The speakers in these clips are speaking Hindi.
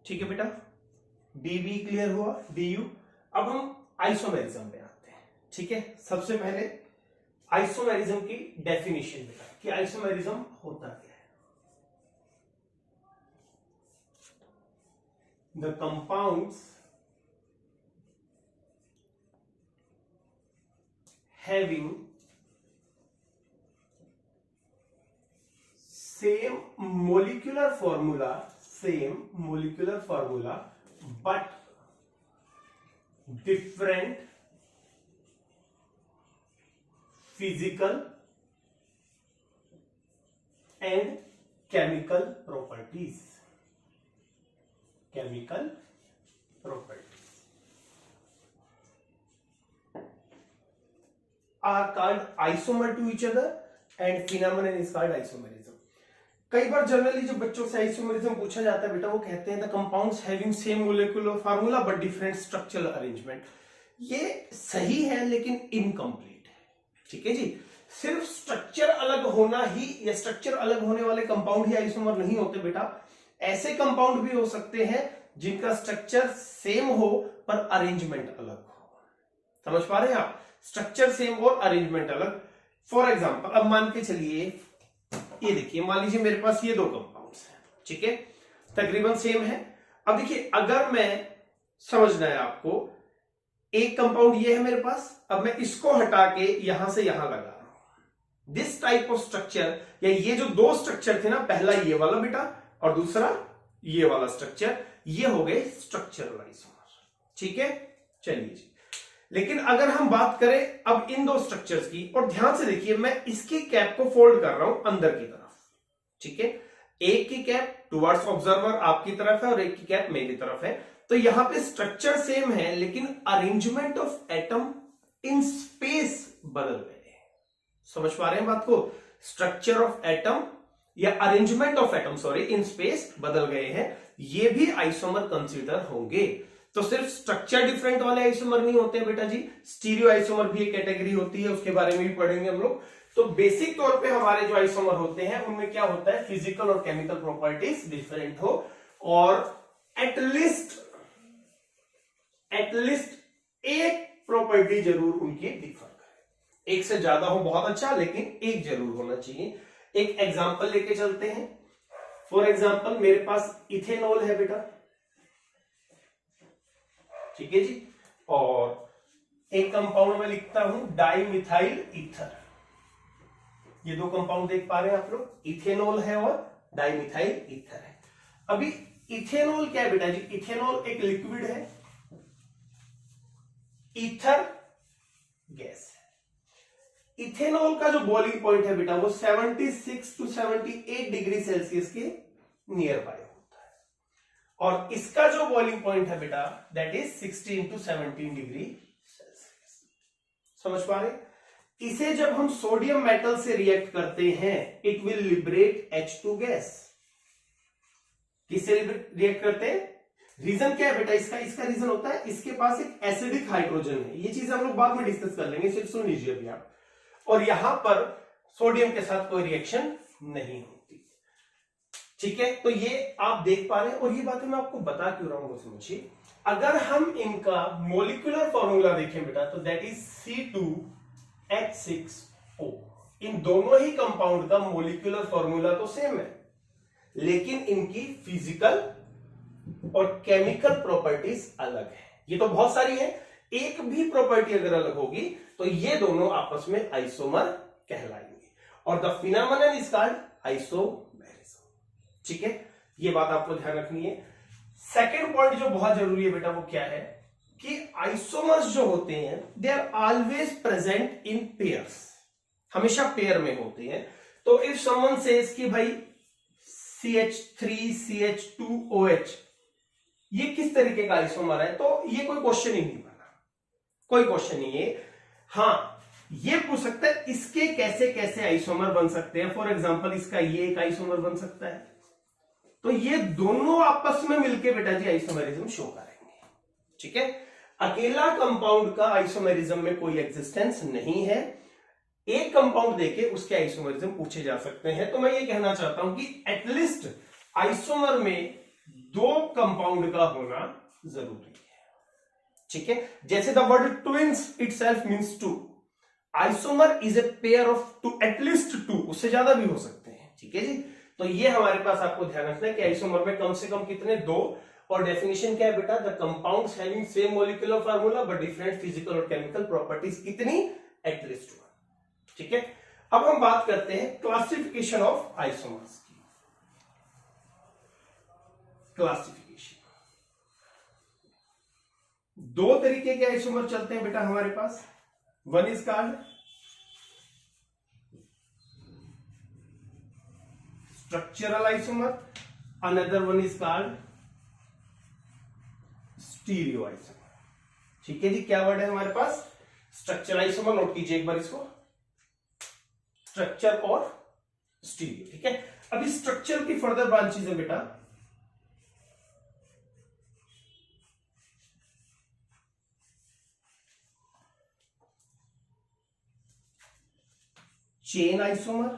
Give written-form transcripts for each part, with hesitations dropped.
ठीक है बेटा, डीबी क्लियर हुआ, डीयू। अब हम आइसोमेरिज्म पे आते हैं। ठीक है, सबसे पहले आइसोमेरिज्म की डेफिनेशन बेटा कि आइसोमेरिज्म होता क्या है। The compounds having same molecular formula but different physical and chemical properties are called isomer to each other and phenomenon is called isomerism। कई बार जनरली जो बच्चों से आइसोमेरिज्म पूछा जाता है बेटा, वो कहते हैं the compounds having same molecular formula but different structural arrangement. ये सही है लेकिन इनकम्प्लीट है। ठीक है जी, सिर्फ स्ट्रक्चर अलग होना ही या स्ट्रक्चर अलग होने वाले कंपाउंड ही आइसोमर नहीं होते बेटा। ऐसे कंपाउंड भी हो सकते हैं जिनका स्ट्रक्चर सेम हो पर अरेंजमेंट अलग हो। समझ पा रहे हैं आप, स्ट्रक्चर सेम और अरेंजमेंट अलग। फॉर एग्जाम्पल, अब मान के चलिए ये देखिए, मान लीजिए मेरे पास ये दो कंपाउंड्स हैं। ठीक है, तकरीबन सेम है। अब देखिए, अगर मैं, समझना है आपको, एक कंपाउंड ये है मेरे पास, अब मैं इसको हटा के यहां से यहां लगा रहा हूं। दिस टाइप ऑफ स्ट्रक्चर, या ये जो दो स्ट्रक्चर थे ना, पहला ये वाला बेटा और दूसरा ये वाला स्ट्रक्चर, ये हो गए स्ट्रक्चरल आइसोमर। ठीक है, चलिए जी। लेकिन अगर हम बात करें अब इन दो स्ट्रक्चर्स की, और ध्यान से देखिए, मैं इसकी कैप को फोल्ड कर रहा हूं अंदर की तरफ। ठीक है, एक की कैप टुवर्ड्स ऑब्जर्वर आपकी तरफ है और एक की कैप मेरी तरफ है। तो यहां पे स्ट्रक्चर सेम है लेकिन arrangement of atom in space बदल गए। समझ पा रहे हैं बात को? स्ट्रक्चर ऑफ एटम या arrangement of atom sorry in space बदल गए हैं, ये भी आइसोमर कंसीडर होंगे। तो सिर्फ स्ट्रक्चर डिफरेंट वाले आइसोमर नहीं होते बेटा जी, स्टीरियो आइसोमर भी एक कैटेगरी होती है, उसके बारे में भी पढ़ेंगे हम लोग। तो बेसिक तौर पे हमारे जो आइसोमर होते हैं उनमें क्या होता है, फिजिकल और केमिकल प्रॉपर्टीज डिफरेंट हो और एटलीस्ट एक प्रॉपर्टी जरूर उनकी डिफर करे। एक से ज्यादा हो बहुत अच्छा, लेकिन एक जरूर होना चाहिए। एक एग्जांपल लेके चलते हैं। फॉर एग्जांपल, मेरे पास इथेनॉल है बेटा, ठीक है जी, और एक कंपाउंड में लिखता हूं डाइमिथाइल ईथर। ये दो कंपाउंड देख पा रहे हैं आप लोग, इथेनॉल है और डाइमिथाइल ईथर है। अभी इथेनॉल क्या है बेटा जी? इथेनॉल एक लिक्विड है, ईथर गैस है। इथेनॉल का जो बॉइलिंग पॉइंट है बेटा वो 76 to 78 डिग्री सेल्सियस के नियर बाय होता है, और इसका जो बॉइलिंग पॉइंट है बेटा that is 16 to 17 degree Celsius. समझ पा रहे? इसे जब हम सोडियम मेटल से रिएक्ट करते हैं, it will liberate H2 gas. किससे रिएक्ट करते हैं? रीजन क्या है बेटा इसका रीजन होता है इसके पास एक एसिडिक हाइड्रोजन है। ये चीज हम लोग बाद में डिस्कस कर लेंगे, सिर्फ सुन लीजिए अभी आप। और यहां पर सोडियम के साथ कोई रिएक्शन नहीं होती। ठीक है, तो ये आप देख पा रहे हैं, और ये बातें मैं आपको बता क्यों रहा हूं वो समझिए। अगर हम इनका मोलिकुलर फॉर्मूला देखें बेटा तो दैट इज C2H6O। इन दोनों ही कंपाउंड का मोलिकुलर फॉर्मूला तो सेम है, लेकिन इनकी फिजिकल और केमिकल प्रॉपर्टीज अलग है। ये तो बहुत सारी है, एक भी प्रॉपर्टी अगर अलग होगी तो ये दोनों आपस में आइसोमर कहलाएंगे, और the phenomenon is called isomerism. ठीक है, ये बात आपको ध्यान रखनी है। सेकेंड पॉइंट जो बहुत जरूरी है बेटा वो क्या है कि आइसोमर्स जो होते हैं they are always present in pairs, हमेशा पेयर में होते हैं। तो इफ समवन सेज कि भाई CH3CH2OH ये किस तरीके का आइसोमर है, तो ये कोई क्वेश्चन ही नहीं बना, कोई क्वेश्चन नहीं है। हाँ, ये पूछ सकता है इसके कैसे कैसे आइसोमर बन सकते हैं। फॉर एग्जांपल, इसका ये एक आइसोमर बन सकता है, तो ये दोनों आपस में मिलके बेटा जी आइसोमेरिज्म शो करेंगे। ठीक है, अकेला कंपाउंड का आइसोमेरिज्म में कोई एग्जिस्टेंस नहीं है। एक कंपाउंड देके उसके आइसोमेरिज्म पूछे जा सकते हैं। तो मैं ये कहना चाहता हूं कि एटलीस्ट आइसोमर में दो कंपाउंड का होना जरूरी है, ठीक है। जैसे the word twins itself means two, isomer is a pair of two, at least two, उससे ज्यादा भी हो सकते हैं, ठीक है जी। तो ये हमारे पास आपको ध्यान रखना है कि आइसोमर में कम से कम कितने, दो। और डेफिनेशन क्या है बेटा, the compounds having same molecular formula but different physical और केमिकल प्रॉपर्टीज, कितनी, एटलीस्ट वन, ठीक है। अब हम बात करते हैं क्लासिफिकेशन ऑफ आइसोमर्स की। क्लासिफिकेशन, दो तरीके के आइसोमर चलते हैं बेटा हमारे पास। One is called structural isomer, another one is called stereo isomer, ठीक है जी। क्या वर्ड है हमारे पास, स्ट्रक्चरल आइसोमर, नोट कीजिए एक बार इसको, स्ट्रक्चर और स्टीरियो, ठीक है। अभी स्ट्रक्चर की फर्दर ब्रांचेज है बेटा, chain isomer,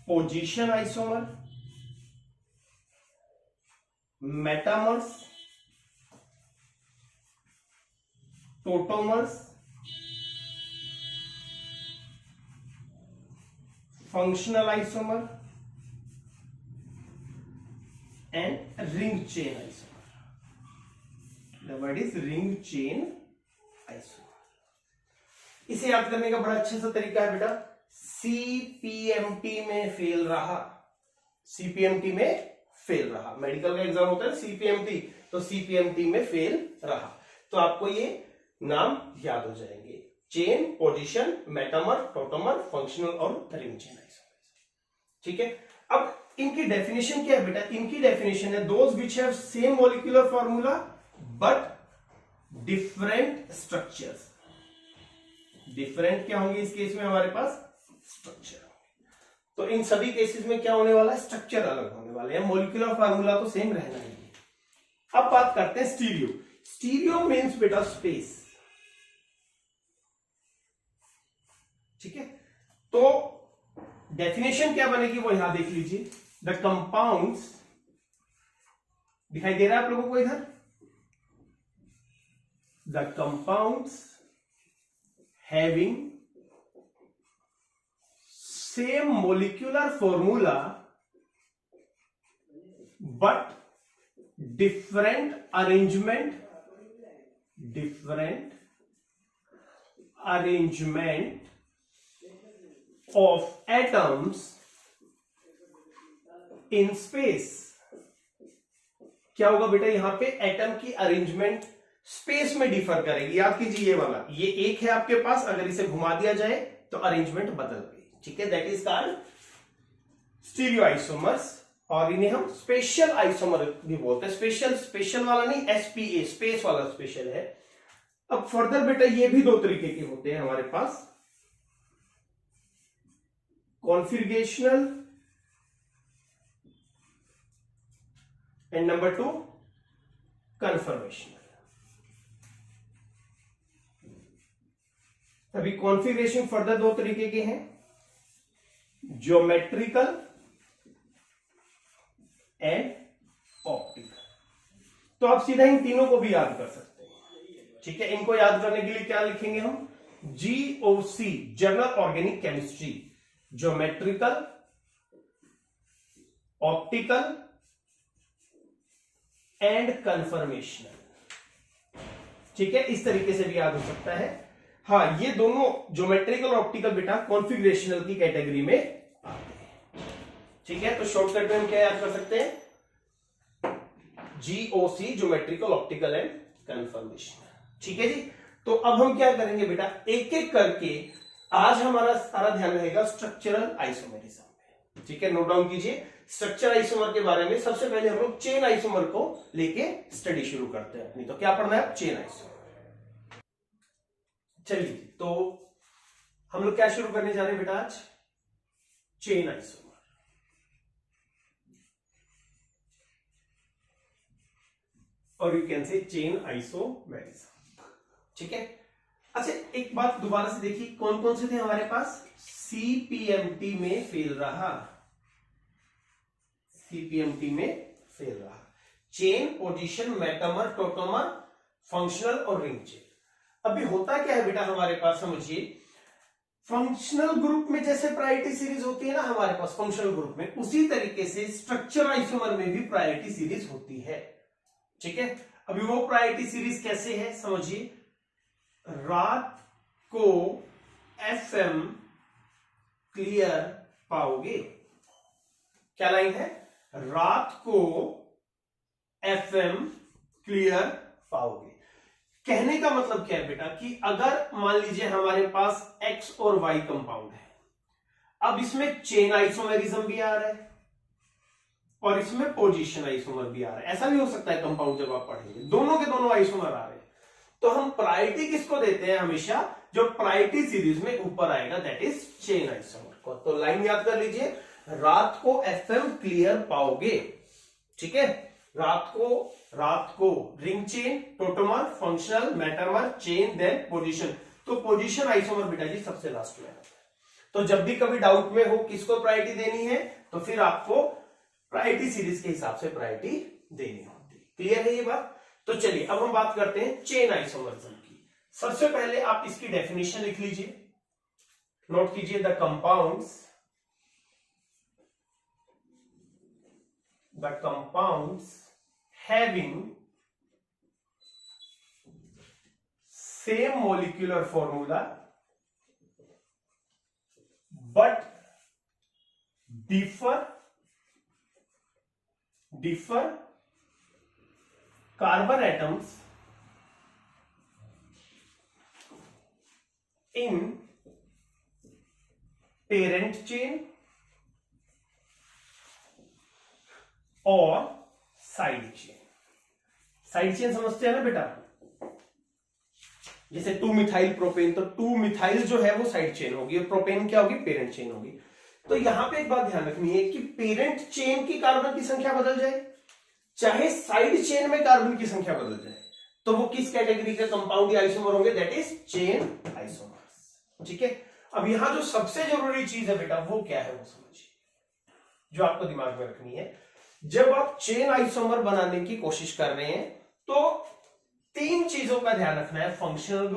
position isomer, metamers, tautomers, functional isomer and ring chain isomer. The word is ring chain isomer. इसे याद करने का बड़ा अच्छा सा तरीका है बेटा, सीपीएमटी में फेल रहा, सीपीएमटी में फेल रहा, मेडिकल का एग्जाम होता है सीपीएमटी, तो सीपीएमटी में फेल रहा, तो आपको ये नाम याद हो जाएंगे, chain, position, metamer, tautomer, functional और रिंग चेन आइसोमर, ठीक है। अब इनकी डेफिनेशन क्या है बेटा, इनकी डेफिनेशन है those which have same molecular formula but different structures. Different क्या होंगे इस केस में हमारे पास, स्ट्रक्चर। तो इन सभी केसेस में क्या होने वाला है, स्ट्रक्चर अलग होने वाले हैं, मॉलिक्यूलर फार्मूला तो सेम रहना ही है। अब बात करते हैं स्टीरियो। स्टीरियो मीन्स बेटा स्पेस, ठीक है। तो डेफिनेशन क्या बनेगी वो यहां देख लीजिए, द कंपाउंड्स, दिखाई दे रहा है आप लोगों को इधर, the compounds having same molecular formula but different arrangement of atoms in space। क्या होगा बेटा, यहां पे एटम की अरेंजमेंट स्पेस में डिफर करेगी। याद कीजिए ये वाला, ये एक है आपके पास, अगर इसे घुमा दिया जाए तो अरेंजमेंट बदल गई, ठीक है। That is called stereo isomers, और इन्हें हम स्पेशल आइसोमर भी बोलते हैं। स्पेशल वाला नहीं, एसपीए, स्पेस वाला स्पेशल है। अब फर्दर बेटा ये भी दो तरीके के होते हैं हमारे पास, कॉन्फिगरेशनल एंड नंबर 2 कन्फर्मेशनल। अभी कॉन्फिगरेशन फर्दर दो तरीके के हैं, ज्योमेट्रिकल एंड ऑप्टिकल। तो आप सीधा इन तीनों को भी याद कर सकते हैं, ठीक है। इनको याद करने के लिए क्या लिखेंगे हम, GOC, general organic chemistry, geometrical, optical and conformational, ठीक है। इस तरीके से भी याद हो सकता है। हाँ, ये दोनों ज्योमेट्रिकल और ऑप्टिकल बेटा कॉन्फिगरेशनल की कैटेगरी में आते हैं, ठीक है। तो शॉर्टकट में हम क्या याद कर सकते हैं, GOC, geometrical, optical and conformational, ठीक है जी। तो अब हम क्या करेंगे बेटा, एक एक करके आज हमारा सारा ध्यान रहेगा स्ट्रक्चरल आइसोमेरिज्म पे, ठीक है। नोट डाउन कीजिए, स्ट्रक्चर आइसोमर के बारे में सबसे पहले हम लोग चेन आइसोमर को लेके स्टडी शुरू करते हैं अपनी। तो क्या पढ़ना है, चेन आइसोमर। चलिए, तो हम लोग क्या शुरू करने जा रहे हैं बेटा आज, चेन आइसोमर। और यू कैन से चेन आइसोमेरिज्म, ठीक है। अच्छा, एक बात दोबारा से देखिए, कौन कौन से थे हमारे पास, सीपीएमटी में फेल रहा, CPMT में फेल रहा। Chain, position, metamer, tautomer, functional और रिंग चेन। अभी होता क्या है बेटा हमारे पास, समझिए, फंक्शनल ग्रुप में जैसे प्रायोरिटी सीरीज होती है ना हमारे पास फंक्शनल ग्रुप में, उसी तरीके से स्ट्रक्चर आइसोमर में भी प्रायोरिटी सीरीज होती है। ठीक है, अभी वो प्रायोरिटी सीरीज कैसे है समझिए। रात को FM क्लियर पाओगे, क्या लाइन है, रात को FM क्लियर पाओगे। कहने का मतलब क्या है बेटा कि अगर मान लीजिए हमारे पास X और Y कंपाउंड है, अब इसमें चेन आइसोमेरिज्म भी आ रहा है और इसमें पोजीशन आइसोमर भी आ रहा है। ऐसा भी हो सकता है कंपाउंड जब आप पढ़ेंगे दोनों के दोनों आइसोमर आ रहे हैं, तो हम प्रायोरिटी किसको देते हैं हमेशा, जो प्रायोरिटी सीरीज में ऊपर आएगा, दैट इज चेन आइसोमर को। तो लाइन याद कर लीजिए, रात को FM क्लियर पाओगे। ठीक है, रात को ring chain, tautomer, functional, metamer, chain, then position. तो पोजीशन आइसोमर बेटा जी सबसे लास्ट में आता है। तो जब भी कभी डाउट में हो किसको प्रायोरिटी देनी है, तो फिर आपको प्रायोरिटी सीरीज के हिसाब से प्रायोरिटी देनी होती है। क्लियर है ये बात। तो चलिए अब हम बात करते हैं चेन आइसोमरिज्म की। सबसे पहले आप इसकी डेफिनेशन लिख लीजिए, नोट कीजिए, the compounds having same molecular formula but differ carbon atoms in parent chain और साइड चेन। साइड चेन समझते हैं ना बेटा, जैसे 2 मिथाइल प्रोपेन, तो 2 मिथाइल जो है वो साइड चेन होगी और प्रोपेन क्या होगी, पेरेंट चेन होगी। तो यहां पे एक बात ध्यान रखनी है कि पेरेंट चेन की कार्बन की संख्या बदल जाए, चाहे साइड चेन में कार्बन की संख्या बदल जाए, तो वो किस कैटेगरी का कंपाउंड या आइसोमर होंगे, दैट इज चेन आइसोमर्स। ठीक है, अब यहां जो सबसे जरूरी चीज है बेटा वो क्या है, वो समझिए, जो आपको दिमाग में रखनी है। जब आप चेन आइसोमर बनाने की कोशिश कर रहे हैं तो 3 चीजों का ध्यान रखना है, फंक्शनल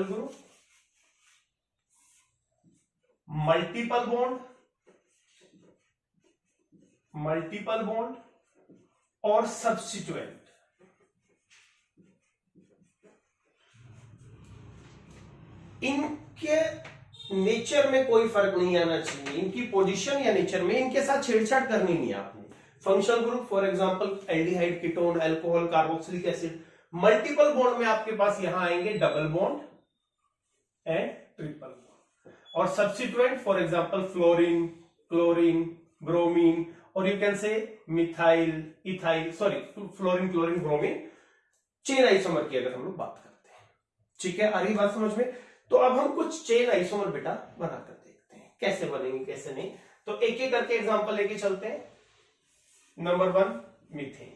ग्रुप, मल्टीपल बॉन्ड और सब्स्टिट्यूएंट। इनके नेचर में कोई फर्क नहीं आना चाहिए, इनकी पोजीशन या नेचर में इनके साथ छेड़छाड़ करनी नहीं है आपने। Functional group for example aldehyde, ketone, alcohol, carboxylic acid. Multiple bond में आपके पास यहां आएंगे double bond and triple bond, और substituent for example fluorine, chlorine, bromine, और you can say methyl, ethyl, sorry fluorine, chlorine, bromine. Chain isomer की अगर हम लोग बात करते हैं, ठीक है, आ रही बात समझ में। तो अब हम कुछ चेन आइसोमर बेटा बनाकर देखते हैं कैसे बनेंगे कैसे नहीं। तो एक एक करके एग्जांपल लेके चलते हैं। Number 1 methane.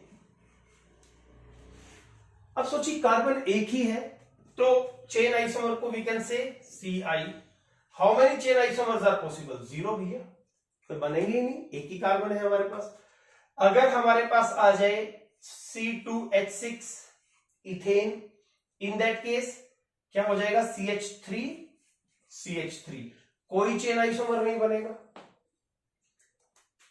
अब सोचिए कार्बन एक ही है, तो चेन आइसोमर को we can say Ci। How many chain isomers are possible, 0 भी है, तो बनेंगे ही नहीं, एक ही कार्बन है हमारे पास। अगर हमारे पास आ जाए C2H6 ethane, in that case क्या हो जाएगा, CH3, कोई चेन आइसोमर नहीं बनेगा।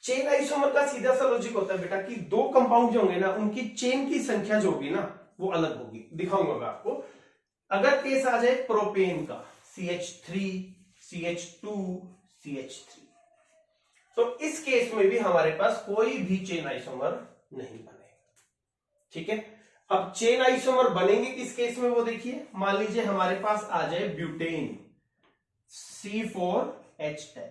चेन आइसोमर का सीधा सा लॉजिक होता है बेटा कि 2 कंपाउंड जो होंगे ना उनकी चेन की संख्या जो होगी ना वो अलग होगी, दिखाऊंगा मैं आपको। अगर केस आ जाए प्रोपेन का, CH3, CH2, CH3, तो इस केस में भी हमारे पास कोई भी चेन आइसोमर नहीं बनेगा। ठीक है, अब चेन आइसोमर बनेंगे किस केस में वो देखिए। मान लीजिए हमारे पास आ जाए ब्यूटेन, C4H10।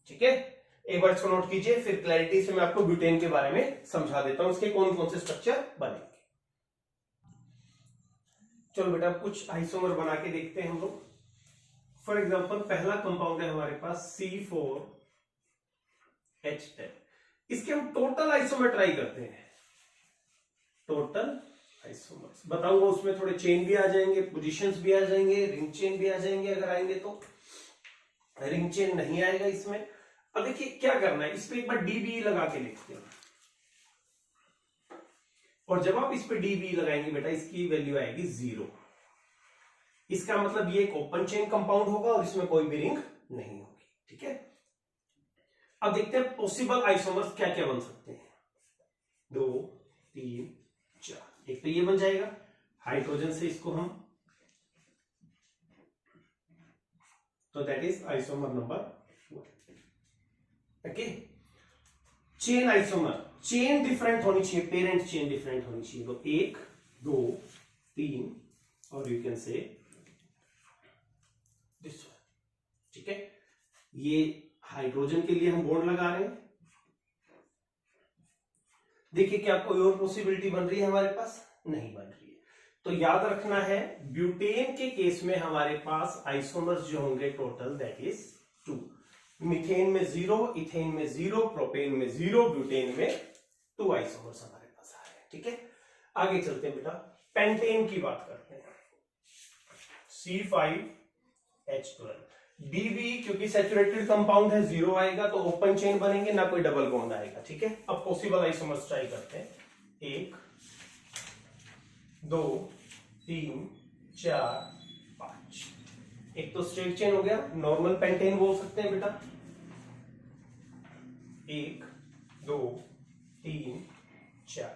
ठीक है, एक बार इसको नोट कीजिए, फिर क्लैरिटी से मैं आपको ब्यूटेन के बारे में समझा देता हूं, उसके कौन कौन से स्ट्रक्चर बनेंगे। चलो बेटा कुछ आइसोमर बना के देखते हैं हम लोग। फॉर एग्जांपल पहला कंपाउंड है हमारे पास C4H10। इसके हम टोटल आइसोमर ट्राई करते हैं, टोटल आइसोमर्स बताऊंगा, उसमें थोड़े चेन भी आ जाएंगे, पोजीशंस भी आ जाएंगे, रिंग चेन भी आ जाएंगे। अगर आएंगे तो रिंग चेन नहीं आएगा इसमें। अब देखिए क्या करना है, इस पे एक बार डीबी लगा के देखते हैं, और जब आप इस पे डीबी लगाएंगे बेटा इसकी वैल्यू आएगी 0। इसका मतलब ये एक ओपन चेन कंपाउंड होगा और इसमें कोई भी रिंग नहीं होगी। ठीक है, अब देखते हैं पॉसिबल आइसोमर्स क्या क्या बन सकते हैं। 2 3 4, एक तो ये बन जाएगा हाइड्रोजन से इसको हम, तो that is isomer number 1। Okay, chain isomer, chain different होनी चाहिए, पेरेंट चेन डिफरेंट होनी चाहिए। तो 1 2 3 और यू कैन से दिस वन। ठीक है, ये हाइड्रोजन के लिए हम बोर्ड लगा रहे हैं। देखिए क्या कोई और पॉसिबिलिटी बन रही है हमारे पास? नहीं बन रही है। तो याद रखना है ब्यूटेन के केस में हमारे पास आइसोमर्स जो होंगे टोटल दैट इज 2। मीथेन में 0, इथेन में 0, प्रोपेन में 0, ब्यूटेन में 2 आइसोमर्स हमारे पास आ रहे हैं। ठीक है, आगे चलते हैं बेटा, पेंटेन की बात करते हैं। C5H12 डीबी, क्योंकि सैचुरेटेड कंपाउंड है 0 आएगा तो ओपन चेन बनेंगे, ना कोई डबल बॉन्ड आएगा। ठीक है, अब पॉसिबल आइसोमर्स ट्राई करते हैं। 1 2 3 4 5। एक तो स्ट्रेट चेन हो गया, नॉर्मल पेंटेन बोल सकते हैं बेटा। 1 2 3 4,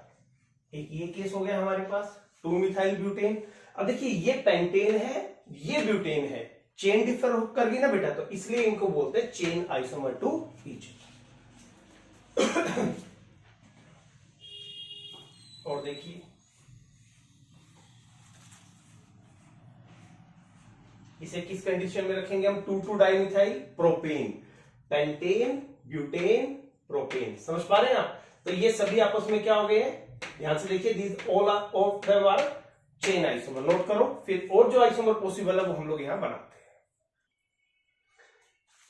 एक ये केस हो गया हमारे पास 2 मिथाइल ब्यूटेन। अब देखिए ये पेंटेन है, ये ब्यूटेन है, चेन डिफर कर गई ना बेटा, तो इसलिए इनको बोलते हैं चेन आइसोमर टू ईच। और देखिए इसे किस कंडीशन में रखेंगे हम? 2,2 dimethyl propane, pentane butane propane. समझ पा रहे हैं आप? तो ये सभी आपस में क्या हो गए हैं, ध्यान से देखिए, this all of them are chain isomer. Note करो, फिर और जो आइसोमर पॉसिबल है वो हम लोग यहां बनाते हैं।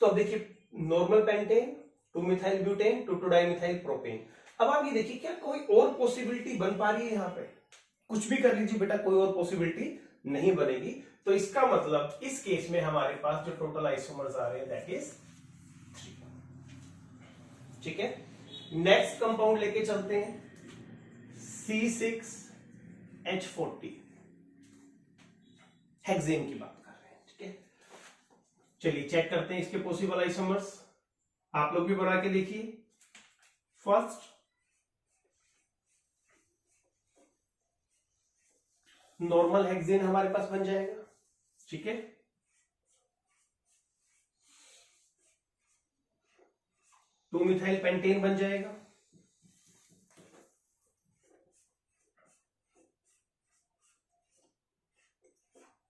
तो अब देखिए normal pentane, 2 methyl butane, 2,2 dimethyl propane. अब आप ये देखिए क्या कोई और पॉसिबिलिटी बन पा रही है यहाँ पे? कुछ भी कर लीजिए बेटा, कोई और पॉसिबिलिटी नहीं बनेगी। तो इसका मतलब इस केस में हमारे पास जो टोटल आइसोमर्स आ रहे हैं दैट इज 3। ठीक है, नेक्स्ट कंपाउंड लेके चलते हैं, C6H40 हेक्सेन की बात कर रहे हैं। ठीक है, चलिए चेक करते हैं इसके पॉसिबल आइसोमर्स। आप लोग भी बना के देखिए। फर्स्ट नॉर्मल हेक्सेन हमारे पास बन जाएगा। ठीक है, टू मिथाइल पेंटेन बन जाएगा।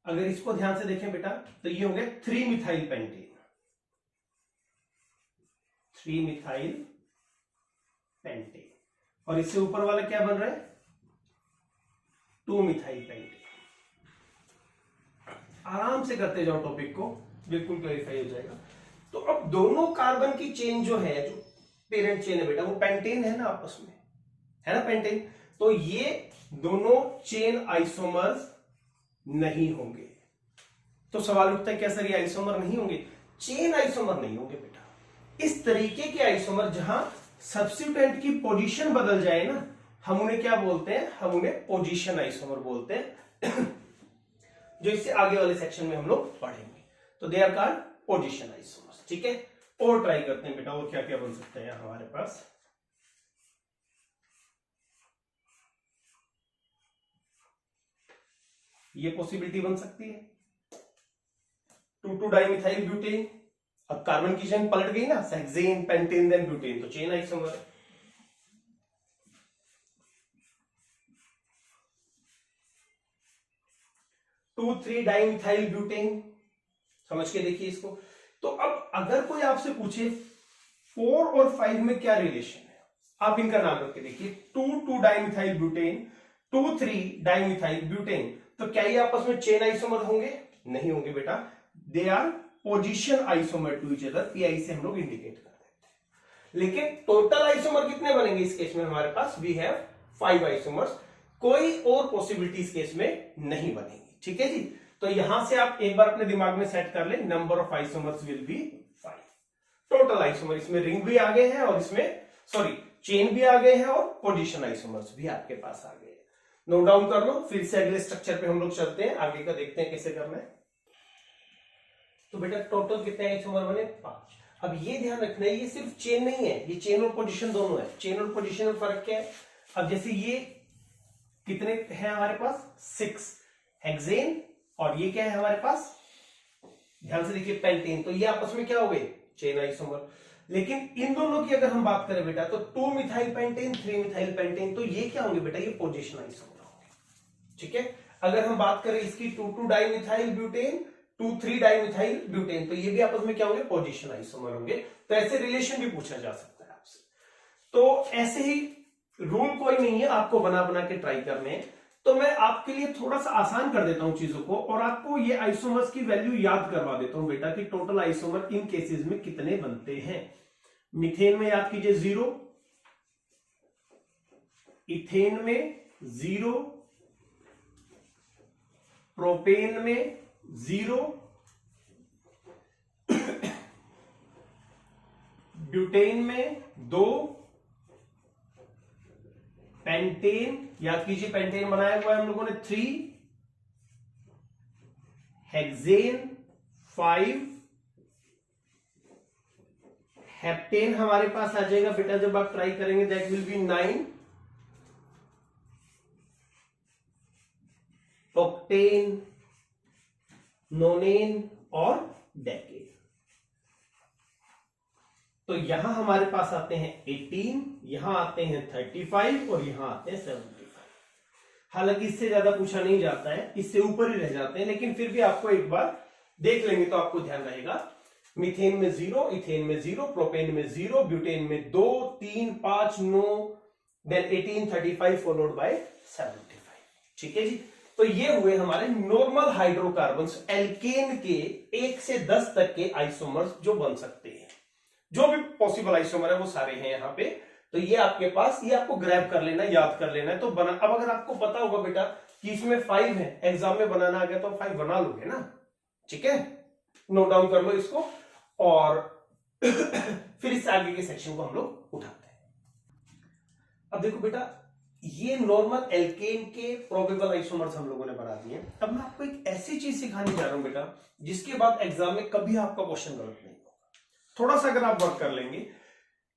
अगर इसको ध्यान से देखें बेटा तो ये हो गया 3 मिथाइल पेंटेन, 3 मिथाइल पेंटेन। और इससे ऊपर वाला क्या बन रहा है? 2 मिथाइल पेंटेन। आराम से करते जाओ, टॉपिक को बिल्कुल क्लैरिफाई हो जाएगा। तो अब दोनों कार्बन की चेन जो है, जो पेरेंट चेन है बेटा, वो पेंटेन है ना आपस में, है ना पेंटेन। तो ये दोनों चेन आइसोमर्स नहीं होंगे। तो सवाल उठता है क्या सर ये आइसोमर नहीं होंगे? चेन आइसोमर नहीं होंगे बेटा। इस तरीके के आइसोमर जहां सब्स्टिट्यूएंट की पोजीशन बदल जाए ना, हम उन्हें क्या बोलते हैं? हम उन्हें पोजीशन आइसोमर बोलते हैं, जो इससे आगे वाले सेक्शन में हम लोग पढ़ेंगे। तो they are called position isomers. ठीक है, और ट्राई करते हैं बेटा, और क्या क्या बन सकते हैं हमारे पास। ये पॉसिबिलिटी बन सकती है 2,2 डाइमिथाइल ब्यूटेन। अब कार्बन की चेन पलट गई ना, हेक्सेन पेंटेन देन ब्यूटेन, तो चेन आइसोमर। 2,3 डाइमिथाइल ब्यूटेन, समझ के देखिए इसको। तो अब अगर कोई आपसे पूछे 4 और 5 में क्या रिलेशन है, आप इनका नाम रख के देखिए। 2,2 डाइमिथाइल ब्यूटेन, 2,3 डाइमिथाइल ब्यूटेन, तो क्या ये आपस में चेन आइसोमर होंगे? नहीं होंगे बेटा, they are position isomer to each other. Pi से हम लोग इंडिकेट कर देते हैं। लेकिन टोटल आइसोमर कितने बनेंगे इस केस में? हमारे पास वी हैव 5 आइसोमर्स। कोई और पॉसिबिलिटी इस केस में नहीं बनेगी। ठीक है जी, तो यहां से आप एक बार अपने दिमाग में सेट कर ले, number of isomers will be 5। Total total isomer, इसमें रिंग भी आ गए हैं और इसमें सॉरी चेन भी आ गए हैं और पोजीशन आइसोमर्स भी आपके पास आ गए हैं। नोट डाउन कर लो, फिर से अगले स्ट्रक्चर पे हम लोग चलते हैं, आगे का देखते हैं कैसे करना है। तो बेटा टोटल कितने आइसोमर बने? 5। अब ये ध्यान रखना है ये सिर्फ चेन नहीं है, ये चेन और पोजीशन दोनों है। चेन और पोजीशन में फर्क क्या है? अब जैसे ये कितने हैं हमारे पास? 6 हेक्सेन, और ये क्या है हमारे पास? ध्यान से देखिए पेंटेन। तो ये आपस में क्या हो गए? Chain isomer. लेकिन इन दोनों की अगर हम बात करें बेटा तो 2 मिथाइल पेंटेन 3 मिथाइल पेंटेन, तो ये क्या होंगे बेटा? ये पोजीशन आइसोमर होंगे। ठीक है। अगर हम बात करें इसकी 2 डाइमिथाइल ब्यूटेन 2 डाइमिथाइल ब्यूटेन, तो ये भी आपस में क्या होंगे? पोजीशन आइसोमर होंगे। तो ऐसे रिलेशन भी पूछा जा सकता है आपसे। तो ऐसे ही रूल कोई नहीं है, आपको बना बना के ट्राई करने हैं। तो मैं आपके लिए थोड़ा सा आसान कर देता हूं चीजों को, और आपको ये आइसोमर्स की वैल्यू याद करवा देता हूं बेटा कि टोटल आइसोमर इन केसेस में कितने बनते हैं। मीथेन में याद कीजिए 0, इथेन में 0, प्रोपेन में 0, ब्यूटेन में 2, पेंटेन याद कीजिए, पेंटेन बनाया हुआ है हम लोगों ने 3, हेक्सेन 5, हेप्टेन हमारे पास आ जाएगा बेटा जब आप ट्राई करेंगे, दैट विल बी 9, ऑक्टेन, नोनेन और डेकेन। तो यहां हमारे पास आते हैं 18, यहां आते हैं 35 और यहां आते हैं 75। हालांकि इससे ज्यादा पूछा नहीं जाता है, इससे ऊपर ही रह जाते हैं, लेकिन फिर भी आपको एक बार देख लेंगे तो आपको ध्यान रहेगा। मीथेन में 0, इथेन में 0, प्रोपेन में 0, ब्यूटेन में 2, 3, 5, 9, देन 18, 35 फॉलोड बाय 75। ठीक है जी। तो ये हुए हमारे नॉर्मल हाइड्रोकार्बन्स, एल्केन के 1 से 10 तक के आइसोमर्स जो बन सकते हैं। जो भी पॉसिबल आइसोमर है वो सारे हैं यहाँ पे। तो ये आपके पास, ये आपको ग्रैब कर लेना, याद कर लेना है। तो बना, अब अगर आपको पता होगा बेटा कि इसमें 5 है, एग्जाम में बनाना आ गया तो 5 बना लोगे ना। ठीक है, नोट डाउन कर लो इसको, और फिर इससे आगे के सेक्शन को हम लोग उठाते हैं। अब देखो बेटा, ये नॉर्मल एल्केन के प्रोबेबल आइसोमर्स हम लोगों ने बना दिए। अब मैं आपको एक ऐसी चीज सिखाने जा रहा हूं बेटा जिसके बाद एग्जाम में कभी आपका क्वेश्चन गलत नहीं होगा। थोड़ा सा अगर आप वर्क कर लेंगे,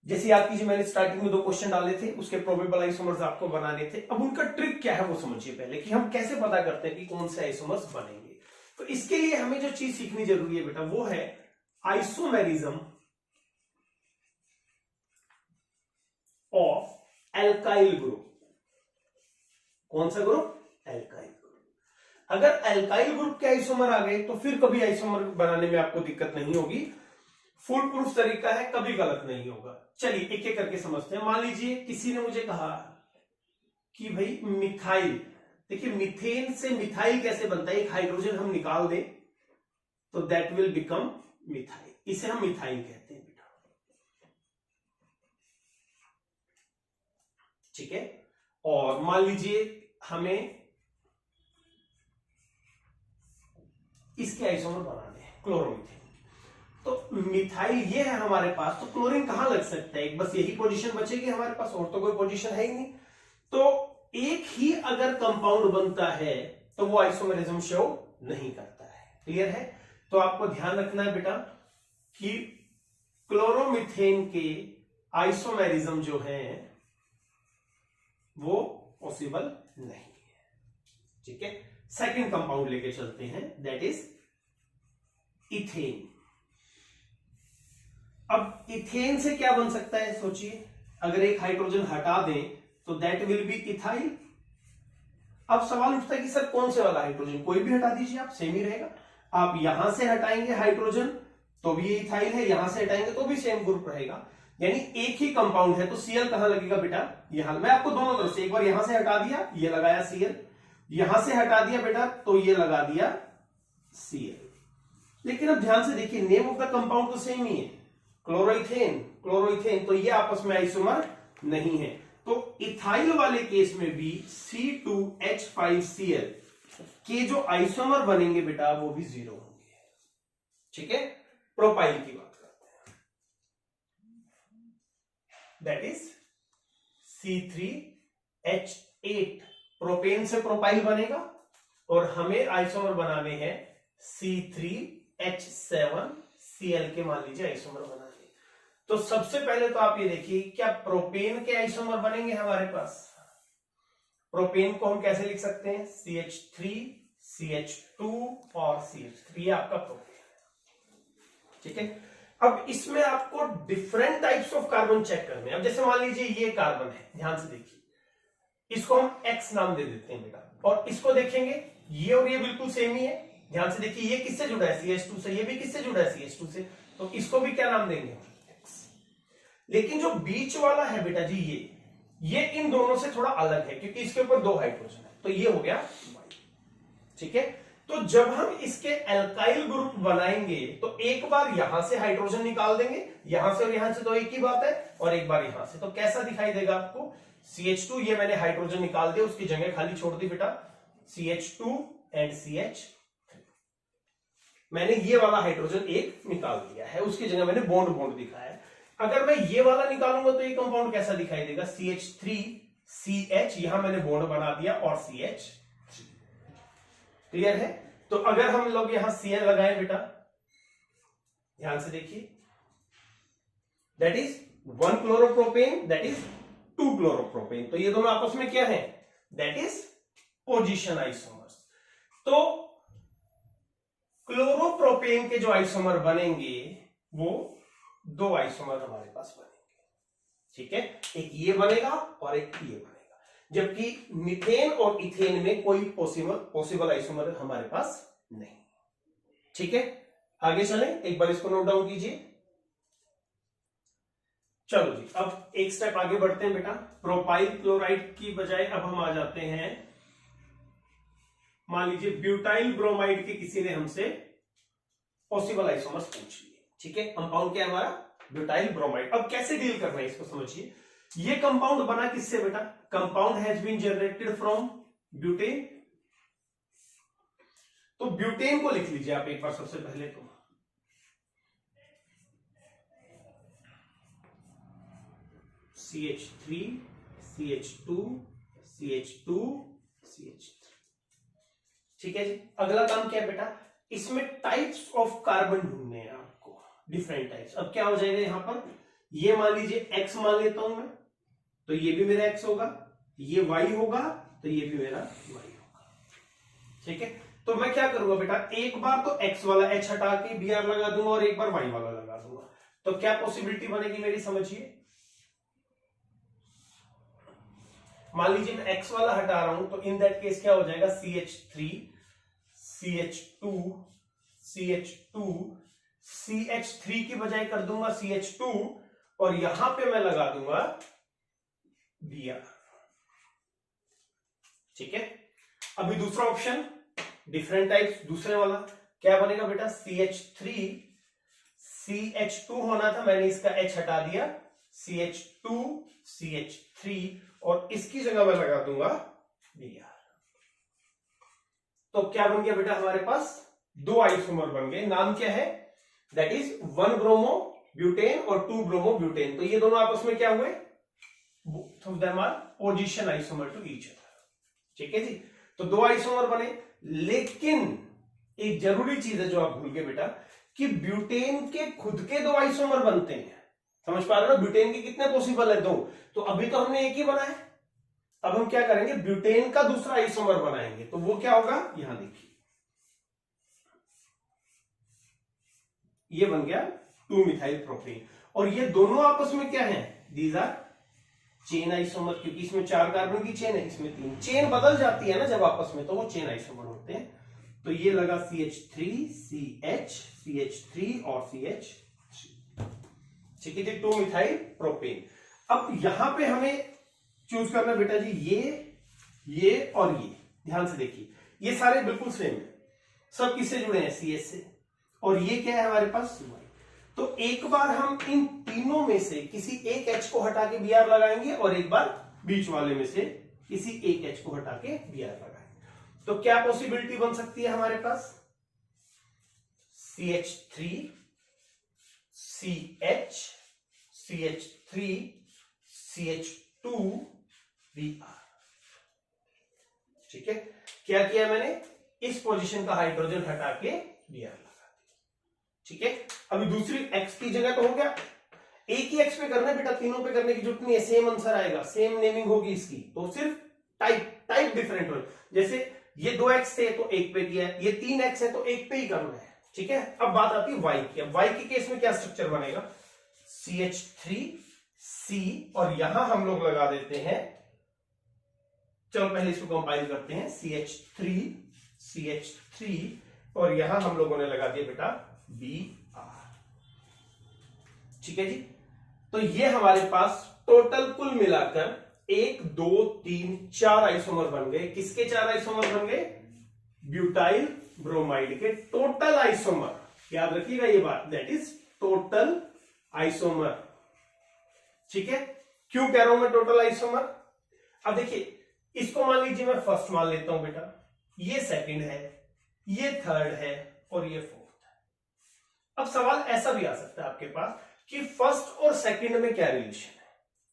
जैसे याद कीजिए मैंने स्टार्टिंग में 2 क्वेश्चन डाले थे, उसके प्रोबेबल आइसोमर्स आपको बनाने थे। अब उनका ट्रिक क्या है वो समझिए पहले, कि हम कैसे पता करते हैं कि कौन से आइसोमर्स बनेंगे। तो इसके लिए हमें जो चीज सीखनी जरूरी है बेटा वो है आइसोमेरिज्म ऑफ एल्काइल ग्रुप। कौन सा ग्रुप? Alkyl group. अगर एल्काइल ग्रुप के आइसोमर आ गए तो फिर कभी आइसोमर बनाने में आपको दिक्कत नहीं होगी। फुल प्रूफ तरीका है, कभी गलत नहीं होगा। चलिए एक एक करके समझते हैं। मान लीजिए किसी ने मुझे कहा कि भाई मिथाइल, देखिए मिथेन से मिथाइल कैसे बनता है, एक हाइड्रोजन हम निकाल दें तो दैट विल बिकम मिथाइल, इसे हम मिथाइल कहते हैं बेटा। ठीक है, और मान लीजिए हमें इसके आइसोमर बनाने हैं, क्लोरोमीथेन। तो मिथाइल ये है हमारे पास, तो क्लोरीन कहां लग सकता है? बस यही पोजीशन बचेगी हमारे पास, और तो कोई पोजीशन है ही नहीं। तो एक ही अगर कंपाउंड बनता है तो वो आइसोमेरिज्म शो नहीं करता है। क्लियर है? तो आपको ध्यान रखना है बेटा कि क्लोरोमीथेन के आइसोमेरिज्म जो है वो पॉसिबल नहीं है। ठीक है, सेकंड कंपाउंड लेके चलते हैं, दैट इज इथेन। अब इथेन से क्या बन सकता है सोचिए, अगर एक हाइड्रोजन हटा दें तो दैट विल बी इथाइल। अब सवाल उठता है कि सर कौन से वाला हाइड्रोजन? कोई भी हटा दीजिए आप, सेम ही रहेगा। आप यहां से हटाएंगे हाइड्रोजन तो भी ये इथाइल है, यहां से हटाएंगे तो भी सेम ग्रुप रहेगा, यानी एक ही कंपाउंड है। तो Cl कहां लगेगा बेटा? यहां। मैं आपको दोनों तरफ से, एक बार यहां से हटा दिया ये लगाया Cl, यहां से हटा दिया बेटा तो ये लगा दिया Cl। लेकिन अब ध्यान से देखिए, नेम ऑफ द कंपाउंड तो सेम ही है, क्लोरोइथेन, क्लोरोइथेन। तो ये आपस में आइसोमर नहीं है। तो इथाइल वाले केस में भी C2H5Cl के जो आइसोमर बनेंगे बेटा वो भी 0 होंगे। ठीक है, प्रोपाइल की बात करते हैं। That is C3H8। प्रोपेन से प्रोपाइल बनेगा और हमें आइसोमर बनाने हैं C3H7Cl के, मान लीजिए आइसोमर बनाने। तो सबसे पहले तो आप ये देखिए, क्या प्रोपेन के आइसोमर बनेंगे हमारे पास? प्रोपेन को हम कैसे लिख सकते हैं? CH3 CH2 और CH3, आपका प्रोपेन। ठीक है, अब इसमें आपको different types of carbon check करने हैं। अब जैसे मान लीजिए ये कार्बन है, ध्यान से देखिए, इसको हम X नाम दे देते हैं बेटा, और इसको देखेंगे ये और ये बिल्कुल सेम ही है। ध्यान से देखिए, ये किससे जुड़ा है? CH2 से। ये भी किससे जुड़ा है? CH2 से। तो इसको भी क्या नाम देंगे? X। लेकिन जो बीच वाला है बेटा जी, ये इन दोनों से थोड़ा अलग है, क्योंकि इसके ऊपर 2 हाइड्रोजन है, तो ये हो गया Y। ठीक है, तो जब हम इसके एल्काइल ग्रुप बनाएंगे तो एक बार यहां से हाइड्रोजन निकाल देंगे, यहां से और यहां से, तो एक ही बात है, और एक बार यहां से। तो कैसा दिखाई देगा आपको? CH2, ये मैंने हाइड्रोजन निकाल दिया, उसकी जगह खाली छोड़ दी बेटा CH2 एंड CH3। मैंने ये वाला हाइड्रोजन एक निकाल दिया है, उसकी जगह मैंने बॉन्ड बॉन्ड दिखाया है। अगर मैं ये वाला निकालूंगा तो ये कंपाउंड कैसा दिखाई देगा? CH3CH, यहां मैंने बॉन्ड बना दिया, और CH। क्लियर है? तो अगर हम लोग यहां Cl लगाएं बेटा, ध्यान से देखिए, that is 1 chloropropane, that is 2 chloropropane. तो ये दोनों आपस में क्या है? That is position isomers. तो क्लोरोप्रोपेन के जो आइसोमर बनेंगे वो 2 आइसोमर हमारे पास बनेंगे। ठीक है, एक ये बनेगा और एक ये बनेगा, जबकि मीथेन और इथेन में कोई पॉसिबल आइसोमर हमारे पास नहीं। ठीक है, आगे चलें, एक बार इसको नोट डाउन कीजिए। चलो जी, अब एक स्टेप आगे बढ़ते हैं बेटा। प्रोपाइल क्लोराइड की बजाय अब हम आ जाते हैं, मान लीजिए ब्यूटाइल ब्रोमाइड के किसी ने हमसे पॉसिबल आइसोमर्स पूछ लिए। ठीक है, कंपाउंड क्या है हमारा? Butyl bromide. अब कैसे डील करना है इसको समझिए। ये कंपाउंड बना किससे बेटा? Compound has been generated from butane. तो ब्यूटेन को लिख लीजिए आप एक बार सबसे पहले तो। CH3 CH2 CH2 CH3। ठीक है जी, अगला काम क्या है बेटा? इसमें टाइप्स ऑफ कार्बन ढूंढने हैं आपको, डिफरेंट टाइप्स। अब क्या हो जाएगा यहां पर? ये मान लीजिए X मान लेता हूं मैं, तो ये भी मेरा X होगा, ये Y होगा, तो ये भी मेरा Y होगा। ठीक है, तो मैं क्या करूंगा बेटा, एक बार तो X वाला H हटा के Br लगा दूंगा और एक बार Y वाला लगा दूंगा। तो क्या पॉसिबिलिटी बनेगी मेरी, समझिए। मान लीजिए मैं X वाला हटा रहा हूं, तो इन दैट केस क्या हो जाएगा? CH3 CH2 CH2 CH3 की बजाय कर दूंगा CH2, और यहां पे मैं लगा दूंगा Br। ठीक है, अभी दूसरा ऑप्शन, डिफरेंट टाइप्स, दूसरे वाला क्या बनेगा बेटा? CH3 CH2 होना था, मैंने इसका H हटा दिया, CH2 CH3, और इसकी जगह मैं लगा दूंगा Br। तो क्या बन गया बेटा हमारे पास? 2 आइसोमर बन गए। नाम क्या है? दैट इज 1 ब्रोमो ब्यूटेन और 2 ब्रोमो ब्यूटेन। तो ये दोनों आपस में क्या हुए? both of them are position isomer to each other। ठीक है जी, तो 2 आइसोमर बने। लेकिन एक जरूरी चीज है जो आप भूल गए बेटा, कि ब्यूटेन के खुद के 2 आइसोमर बनते हैं। समझ पा रहे हो ना? ब्यूटेन के कितने पॉसिबल है? 2। तो अभी तो हमने एक ही बनाया, अब हम क्या करेंगे? ब्यूटेन का दूसरा आइसोमर बनाएंगे। तो वो क्या होगा? यहां देखिए, ये बन गया 2 मिथाइल प्रोपेन, और ये दोनों आपस में क्या है? दीज आर चेन आइसोमर, क्योंकि इसमें 4 कार्बन की चेन है, इसमें 3। चेन बदल जाती है ना जब आपस में, तो वो चेन आइसोमर होते हैं। तो ये लगा CH3 CH CH3 और CH3। ठीक है जी, 2 मिथाइल प्रोपेन। अब यहां पे हमें चूज करना बेटा जी, ये और ये। ध्यान से देखिए, ये सारे बिल्कुल सेम है, सब किससे जुड़े हैं? CH से। और ये क्या है हमारे पास? Y। तो एक बार हम इन तीनों में से किसी एक H को हटा के Br लगाएंगे, और एक बार बीच वाले में से किसी एक H को हटा के Br लगाएंगे। तो क्या पॉसिबिलिटी बन सकती है हमारे पास? CH3 CH CH3 CH2Br। ठीक है, क्या किया मैंने, इस पोजीशन का हाइड्रोजन हटा के Br लगा दिया। ठीक है, अभी दूसरी X की जगह तो हो गया, एक ही X पे करना है बेटा, तीनों पे करने की जरूरत नहीं है, सेम आंसर आएगा, सेम नेमिंग होगी इसकी, तो सिर्फ टाइप डिफरेंट हो। जैसे ये 2X थे तो एक पे किया, ये 3X है तो एक पे ही करना है। ठीक है, अब बात आती है Y की। अब Y के केस में क्या स्ट्रक्चर बनेगा, CH3C, और यहां हम लोग लगा देते हैं, चलो पहले इसको कंपाइल करते हैं, CH3 और यहां हम लोगों ने लगा दिया बेटा Br। ठीक है जी, तो ये हमारे पास टोटल कुल मिलाकर 1 2 3 4 आइसोमर बन गए। किसके 4 आइसोमर बन गए, ब्यूटाइल ब्रोमाइड के टोटल आइसोमर। याद रखिएगा ये बात, दैट इज टोटल आइसोमर। ठीक है, क्यों कह रहा हूं मैं टोटल आइसोमर, अब देखिए इसको मान लीजिए मैं फर्स्ट मान लेता हूं बेटा, ये सेकंड है, ये थर्ड है और ये फोर्थ है। अब सवाल ऐसा भी आ सकता है आपके पास कि फर्स्ट और सेकंड में क्या रिलेशन है।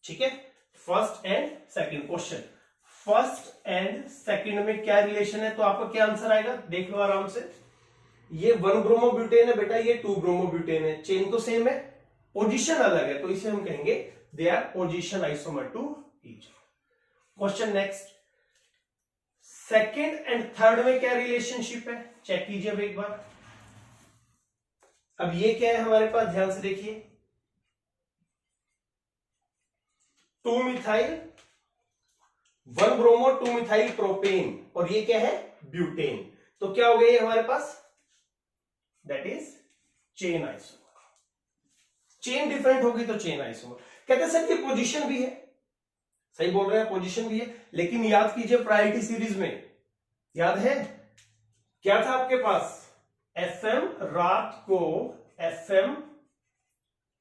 ठीक है, first and second question, first and second में क्या रिलेशन है, तो आपका क्या आंसर आएगा, देख लो आराम से। ये 1 ब्रोमोब्यूटेन है बेटा, ये 2 ब्रोमोब्यूटेन है, चेन तो सेम है, पोजीशन अलग है, तो इसे हम कहेंगे they are position isomer to each. Question next, second and third में क्या रिलेशनशिप है, चेक कीजिए अब एक बार। अब ये क्या है हमारे पास, ध्यान से देखिए, 2 मिथाइल 1 ब्रोमो 2 मिथाइल प्रोपेन, और ये क्या है ब्यूटेन, तो क्या हो गया ये हमारे पास, that is chain isomer. Chain different होगी तो चेन आइसोमर। कहते हैं सर ये पोजीशन भी है, सही बोल रहे हैं, पोजीशन भी है, लेकिन याद कीजिए प्रायोरिटी सीरीज में याद है क्या था आपके पास, FM रात को FM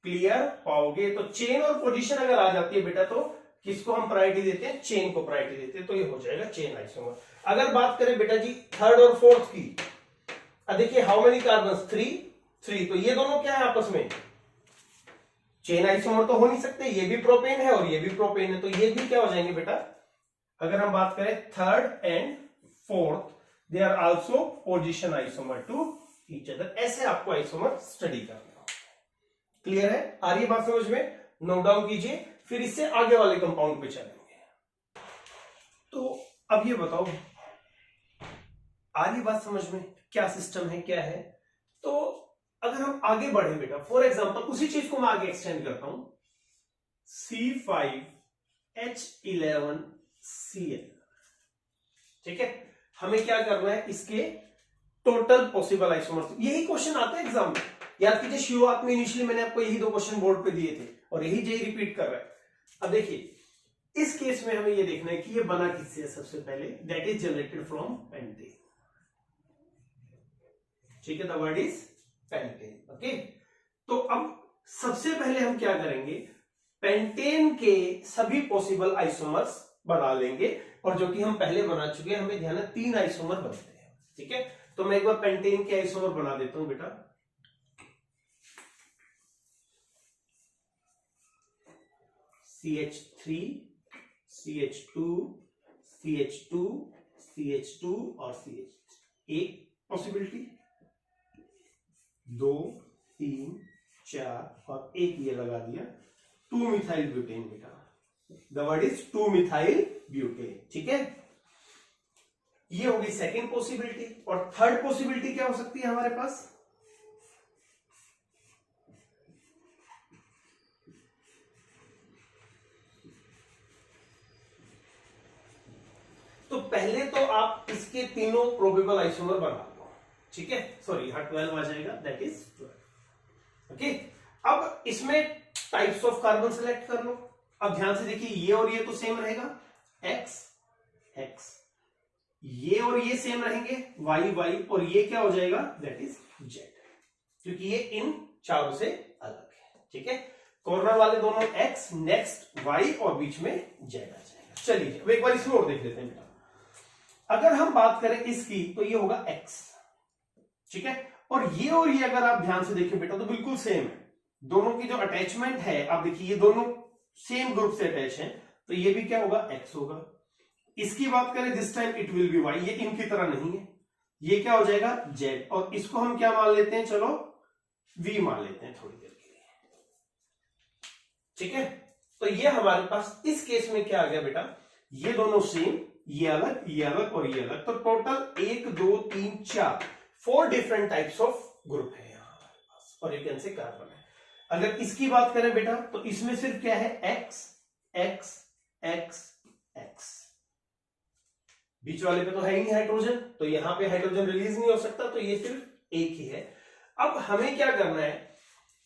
क्लियर पाओगे, तो चेन और पोजीशन अगर आ जाती है बेटा तो किसको हम प्रायोरिटी देते हैं, चेन को प्रायोरिटी देते हैं, तो ये हो जाएगा चेन आइसोमर। अगर बात करें बेटा जी थर्ड और फोर्थ की, अब देखिए हाउ मेनी कार्बन, 3, तो ये दोनों क्या है आपस में, चेन आइसोमर तो हो नहीं सकते, ये भी प्रोपेन है और ये भी प्रोपेन है, तो ये भी क्या हो जाएंगे बेटा, अगर हम बात करें third and fourth, they are also position isomer to each other. ऐसे आपको आइसोमर स्टडी करना होगा। क्लियर है, आ रही बात समझ में, नोट डाउन कीजिए, फिर इससे आगे वाले कंपाउंड पे चलेंगे। तो अब ये बताओ, आ रही बात समझ में, क्या सिस्टम है क्या है। तो अगर हम आगे बढ़े बेटा, फॉर एग्जांपल उसी चीज को मैं आगे एक्सटेंड करता हूं, C5H11Cl। ठीक है, हमें क्या करना है, इसके टोटल पॉसिबल आइसोमर्स, यही क्वेश्चन आता है एग्जाम में, याद कीजिए शुरुआत में इनिशियली मैंने आपको यही 2 क्वेश्चन बोर्ड पे दिए थे और यही जेई रिपीट कर रहा है। अब देखिए इस केस में हमें ये देखना है कि ये बना किससे है, सबसे पहले that is generated from pentane. ठीक है, the word is pentane. Okay, तो अब सबसे पहले हम क्या करेंगे, पेंटेन के सभी पॉसिबल आइसोमर्स बना लेंगे, और जो कि हम पहले बना चुके हैं, हमें ध्यान है 3 आइसोमर बनते हैं। ठीक है, तो मैं एक बार पेंटेन के आइसोमर बना देता हूं बेटा। CH3 CH2 CH2 CH2 और CH, एक पॉसिबिलिटी, 2 3 4 और एक ये लगा दिया 2 मिथाइल ब्यूटेन बेटा, the word is 2 methyl butane. ठीक है, ये होगी सेकेंड पॉसिबिलिटी। और थर्ड पॉसिबिलिटी क्या हो सकती है हमारे पास, तो पहले तो आप इसके तीनों प्रोबेबल आइसोमर बना लो। ठीक है, सॉरी यहां 12 आ जाएगा, दैट इज 12। ओके, अब इसमें टाइप्स ऑफ कार्बन सेलेक्ट कर लो। अब ध्यान से देखिए, ये और ये तो सेम रहेगा, X X, ये और ये सेम रहेंगे, Y Y, और ये क्या हो जाएगा, दैट इज Z, क्योंकि ये इन चारों से अलग है। ठीक है, कॉर्नर वाले दोनों X, नेक्स्ट Y और बीच में Z आ जाएगा। चलिए अब एक बार इसमें और देख लेते हैं बेटा। अगर हम बात करें इसकी, तो ये होगा X। ठीक है, और ये अगर आप ध्यान से देखें बेटा तो बिल्कुल सेम है, दोनों की जो अटैचमेंट है, आप देखिए ये दोनों सेम ग्रुप से अटैच हैं, तो ये भी क्या होगा, X होगा। इसकी बात करें this time it will be Y, ये इनकी तरह नहीं है, ये क्या हो जाएगा Z, और इसको हम क्या मान लेते हैं, चलो V मान लेते हैं थोड़ी देर के लिए, ठीक है। तो ये हमारे पास इस केस में क्या आ गया बेटा, ये दोनों सेम, ये अलग और ये अलग, तो total 1 2 3 4 4 different types of group है यहाँ हमारे पास, और ये कैसे कार्बन है। अगर इसकी बात करें बेटा, तो इसमें सिर्फ क्या है, X X X X, बीच वाले पे तो है ही नहीं हाइड्रोजन, तो यहां पे हाइड्रोजन रिलीज नहीं हो सकता, तो ये सिर्फ एक ही है। अब हमें क्या करना है,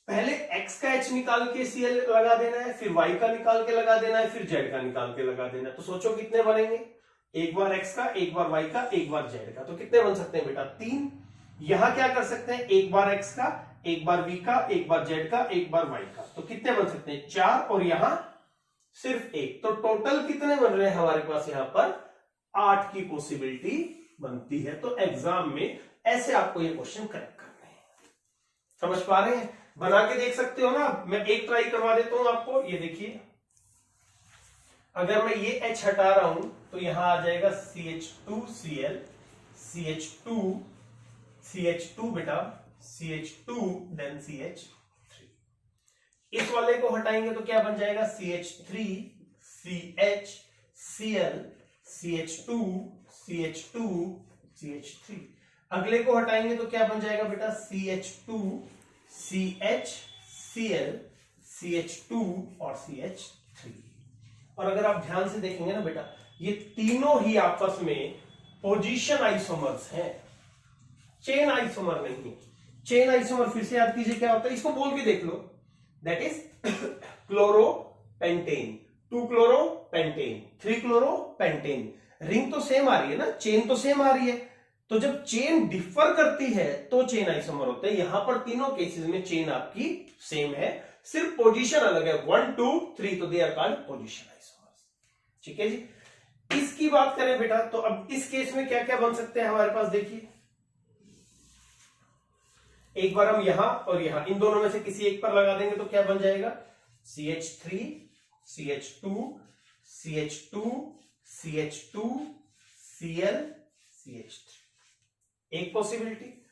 पहले X का H निकाल के Cl लगा देना है, फिर Y का निकाल के लगा देना है, फिर Z का निकाल के लगा देना है। तो सोचो कितने बनेंगे, एक बार X का, एक बार Y का, एक बार Z का, तो कितने बन सकते हैं बेटा, 3। यहां क्या कर सकते हैं, एक बार X का, एक बार V का, एक बार Z का, एक बार Y का, तो कितने बन सकते हैं, 4, और यहां सिर्फ 1, तो टोटल कितने बन रहे हैं हमारे पास, यहां पर 8 की पॉसिबिलिटी बनती है। तो एग्जाम में ऐसे आपको ये क्वेश्चन करेक्ट करने हैं, समझ पा रहे हैं, बना के देख सकते हो ना। मैं एक ट्राई करवा देता हूं आपको, ये देखिए, अगर मैं ये H हटा रहा हूं तो यहां आ जाएगा CH2Cl, CH2 बेटा, CH2 देन CH3। इस वाले को हटाएंगे तो क्या बन जाएगा, CH3 CHCl CH2 CH2 CH3। अगले को हटाएंगे तो क्या बन जाएगा बेटा, CH2 CHCl CH2 और CH3। और अगर आप ध्यान से देखेंगे ना बेटा, ये तीनों ही आपस में पोजीशन आइसोमर्स हैं, चेन आइसोमर नहीं है। चेन आइसोमर फिर से याद कीजिए क्या होता है, इसको बोल के देख लो, दैट इज क्लोरोपेंटेन, 2 क्लोरोपेंटेन, 3 क्लोरोपेंटेन। रिंग तो सेम आ रही है ना, चेन तो सेम आ रही है, तो जब चेन डिफर करती है तो चेन आइसोमर होते हैं। यहां पर तीनों केसेस में चेन आपकी सेम है, सिर्फ पोजीशन अलग है, 1 2 3, तो they are called position isomers, ठीक है जी। इसकी बात करें बेटा, तो अब इस केस में क्या क्या बन सकते हैं हमारे पास, देखिए एक बार हम यहां और यहां इन दोनों में से किसी एक पर लगा देंगे तो क्या बन जाएगा, CH3 CH2 CH2 CH2 Cl CH3, एक पॉसिबिलिटी।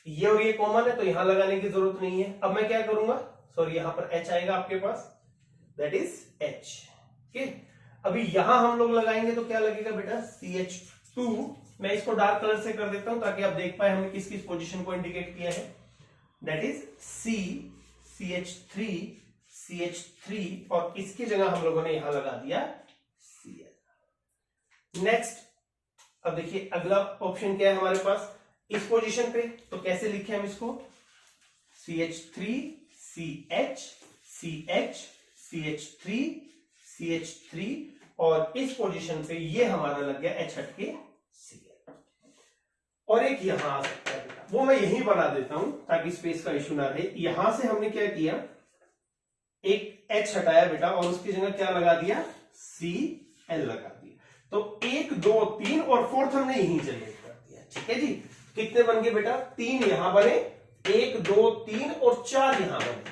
ये और ये कॉमन है तो यहां लगाने की जरूरत नहीं है। अब मैं क्या करूंगा, सॉरी यहां पर H आएगा आपके पास, दैट इज H, ओके। अभी यहां हम लोग लगाएंगे तो क्या लगेगा बेटा, CH2, मैं इसको डार्क कलर से कर देता हूं ताकि आप देख पाए हमने किस किस पोजीशन को इंडिकेट किया है, दैट इज CH3 CH3, और इसकी जगह हम लोगों ने यहां लगा दिया Cl। नेक्स्ट, अब देखिए अगला ऑप्शन क्या है हमारे पास इस पोजीशन पे, तो कैसे लिखे हम इसको, CH3 CH CH CH3 CH3, और इस पोजीशन पे ये हमारा लग गया H हट के Cl, और एक यहां आ सकता है बेटा, वो मैं यहीं बना देता हूं ताकि स्पेस का इश्यू ना रहे। यहां से हमने क्या किया, एक H हटाया बेटा और उसकी जगह क्या लगा दिया, Cl लगा दिया, तो 1 2 3 और 4th हमने यहीं जनरेट कर दिया, ठीक है जी। कितने बन गए बेटा, 3 यहां बने, 1 2 3 और 4 यहां बने,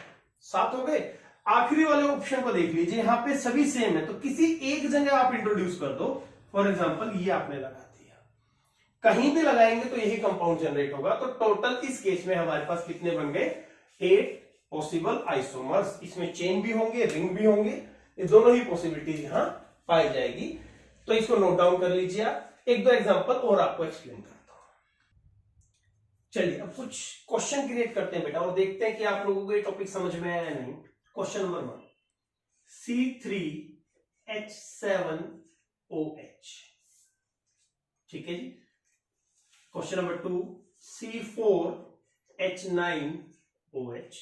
7 हो गए। आखिरी वाले ऑप्शन को देख लीजिए, यहां पे सभी सेम है, तो किसी एक जगह आप इंट्रोड्यूस कर दो, फॉर एग्जांपल ये आपने लगा दिया, कहीं भी लगाएंगे तो यही कंपाउंड जनरेट होगा। तो टोटल इस केस में हमारे पास कितने बन गए, 8 पॉसिबल आइसोमर्स, इसमें चेन भी होंगे, रिंग भी होंगे, ये दोनों ही पॉसिबिलिटीज यहां पाई जाएगी। तो इसको नोट डाउन कर लीजिए आप, एक दो एग्जांपल और आपको एक्सप्लेन करता हूं। चलिए अब कुछ क्वेश्चन क्रिएट करते हैं बेटा और देखते हैं कि आप लोगों को ये टॉपिक समझ में आया या नहीं। क्वेश्चन नंबर 1, C3H7OH, ठीक है जी। क्वेश्चन नंबर 2, C4H9OH,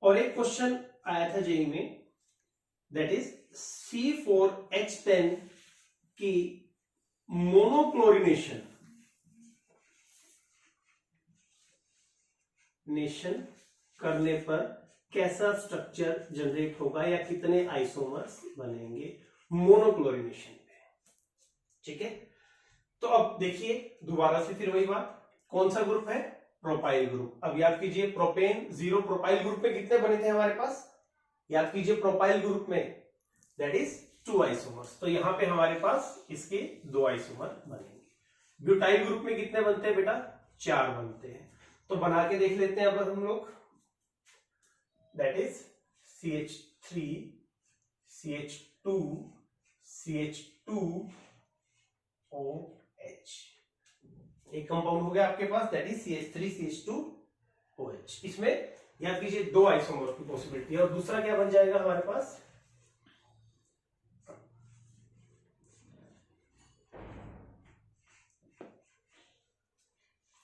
और एक क्वेश्चन आया था जेई में, दैट इज C4H10 की मोनोक्लोरिनेशन करने पर कैसा स्ट्रक्चर जनरेट होगा या कितने आइसोमर्स बनेंगे मोनोक्लोरिनेशन पे, ठीक है। तो अब देखिए दोबारा से फिर वही बात, कौन सा ग्रुप है, प्रोपाइल ग्रुप। अब याद कीजिए प्रोपेन 0 प्रोपाइल ग्रुप में कितने बने थे हमारे पास, याद कीजिए प्रोपाइल ग्रुप में दैट इज 2 आइसोमर्स। तो यहां पे हमारे पास इसके 2 आइसोमर बनेंगे। ब्यूटाइल ग्रुप में कितने बनते हैं बेटा? 4 बनते हैं। तो बना के देख लेते हैं अब हम लोग। That is CH3 CH2 CH2OH। एक कंपाउंड हो गया आपके पास, दैट इज CH3 CH2OH। इसमें याद कीजिए 2 आइसोमर की पॉसिबिलिटी है। और दूसरा क्या बन जाएगा हमारे पास?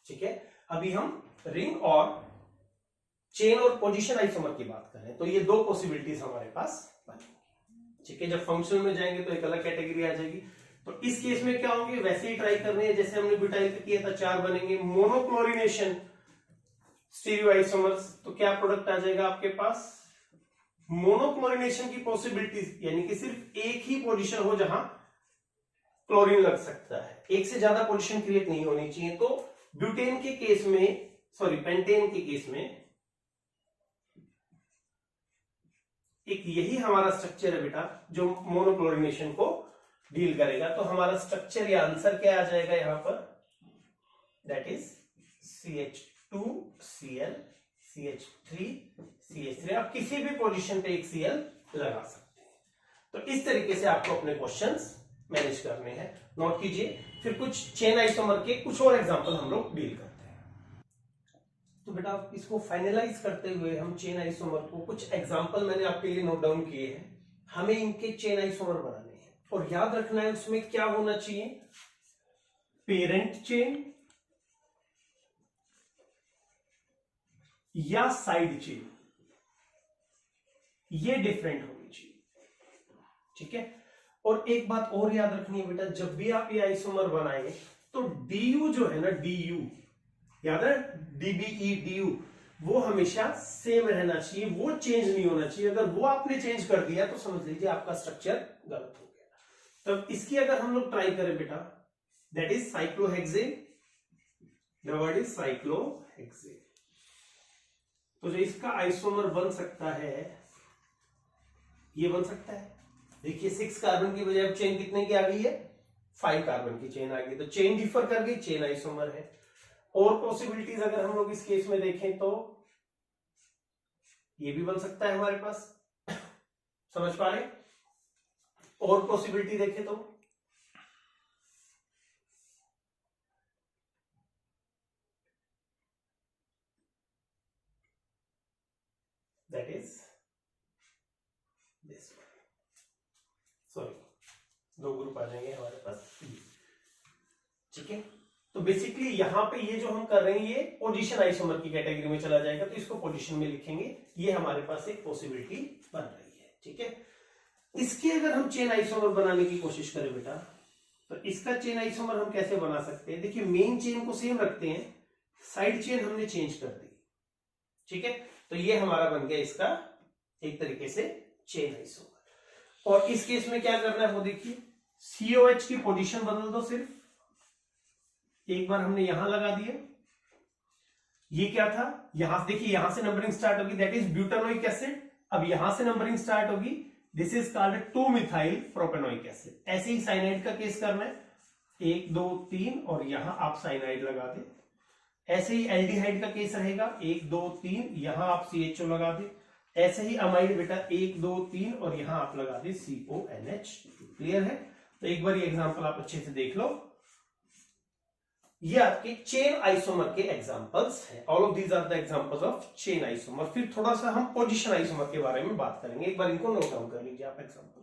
ठीक है, अभी हम रिंग और चेन और पोजीशन आइसोमर की बात करें तो ये 2 पॉसिबिलिटीज हमारे पास बनेंगी। ठीक है, जब फंक्शनल में जाएंगे तो एक अलग कैटेगरी आ जाएगी। तो इस केस में क्या होंगे? वैसे ही ट्राई करनी है जैसे हमने ब्यूटाइल पे किया था, 4 बनेंगे। मोनोक्लोरिनेशन स्टीरियो आइसोमर्स, तो क्या प्रोडक्ट आ जाएगा आपके पास? मोनोक्लोरिनेशन की पॉसिबिलिटीज, यानी कि सिर्फ एक ही पोजीशन हो जहां क्लोरीन लग सकता है, एक से ज्यादा पोजीशन क्रिएट नहीं होनी चाहिए। तो ब्यूटेन के केस में, सॉरी पेंटेन के केस में एक यही हमारा स्ट्रक्चर है बेटा जो मोनोक्लोरिनेशन को डील करेगा। तो हमारा स्ट्रक्चर या आंसर क्या आ जाएगा यहां पर? That is CH2Cl CH3 CH3। आप किसी भी पोजीशन पे एक Cl लगा सकते हैं। तो इस तरीके से आपको अपने क्वेश्चंस मैनेज करने हैं, नोट कीजिए। फिर कुछ चेन आइसोमर के कुछ और एग्जांपल हम लोग डील करते हैं। तो बेटा इसको फाइनलाइज करते हुए हम चेन आइसोमर को कुछ एग्जांपल मैंने आपके लिए नोट डाउन किए हैं। हमें इनके चेन आइसोमर बनाने हैं और याद रखना है उसमें क्या होना चाहिए? पेरेंट चेन या साइड चेन, ये डिफरेंट होनी चाहिए। ठीक है, और एक बात और याद रखनी है बेटा, जब भी आप ये आइसोमर बनाएंगे तो DU जो है ना, DU याद है, DBE DU, वो हमेशा सेम रहना चाहिए, वो चेंज नहीं होना चाहिए। अगर वो आपने चेंज कर दिया तो समझ लीजिए आपका स्ट्रक्चर गलत हो गया। तो इसकी अगर हम लोग ट्राई करें बेटा, that is cyclohexane, the word is cyclohexane. तो जो इसका आइसोमर बन सकता है, ये बन सकता है। देखिए 6 कार्बन की बजाय अब चेन कितने की आ गई है? 5 कार्बन की चेन आ गई। तो चेन डिफर कर गई, चेन आइसोमर है। और पॉसिबिलिटीज अगर हम लोग इस केस में देखें तो ये भी बन सकता है हमारे पास, समझ पा रहे? और पॉसिबिलिटी देखें तो that is this one, sorry 2 group आ जाएंगे हमारे पास। ठीक है, तो बेसिकली यहां पे ये जो हम कर रहे हैं ये पोजीशन आइसोमर की कैटेगरी में चला जाएगा, तो इसको पोजीशन में लिखेंगे। ये हमारे पास एक पॉसिबिलिटी बन रही है। ठीक है, इसके अगर हम चेन आइसोमर बनाने की कोशिश करें बेटा, तो इसका चेन आइसोमर हम कैसे बना सकते हैं? देखिए मेन चेन को सेम रखते हैं, साइड चेन हमने चेंज कर दी। ठीक है, तो ये हमारा बन गया इसका एक तरीके से चेन आइसोमर। और इस केस में क्या करना है वो देखिए, COH की पोजीशन बदल दो सिर्फ। एक बार हमने यहां लगा दिया, ये क्या था? यहां देखिए, यहां से नंबरिंग स्टार्ट होगी, दैट इज ब्यूटानोइक एसिड। अब यहां से नंबरिंग स्टार्ट होगी, this is called two methyl propanoic acid. ऐसे ही साइनाइड का केस करना है, 1 2 3 और यहां आप साइनाइड लगा दे। ऐसे ही एल्डिहाइड का केस रहेगा, 1 2 3, यहां आप CHO लगा दे। ऐसे ही अमाइड बेटा 1 2 3 और यहां आप लगा दे CONH। क्लियर है? तो एक बार ये एग्जांपल आप अच्छे से देख लो। ये आपके चेन आइसोमर के एग्जांपल्स हैं। All of these are the examples of chain isomer. फिर थोड़ा सा हम पोजीशन आइसोमर के बारे में बात करेंगे। एक बार इनको नोट डाउन कर लीजिए आप एग्जांपल।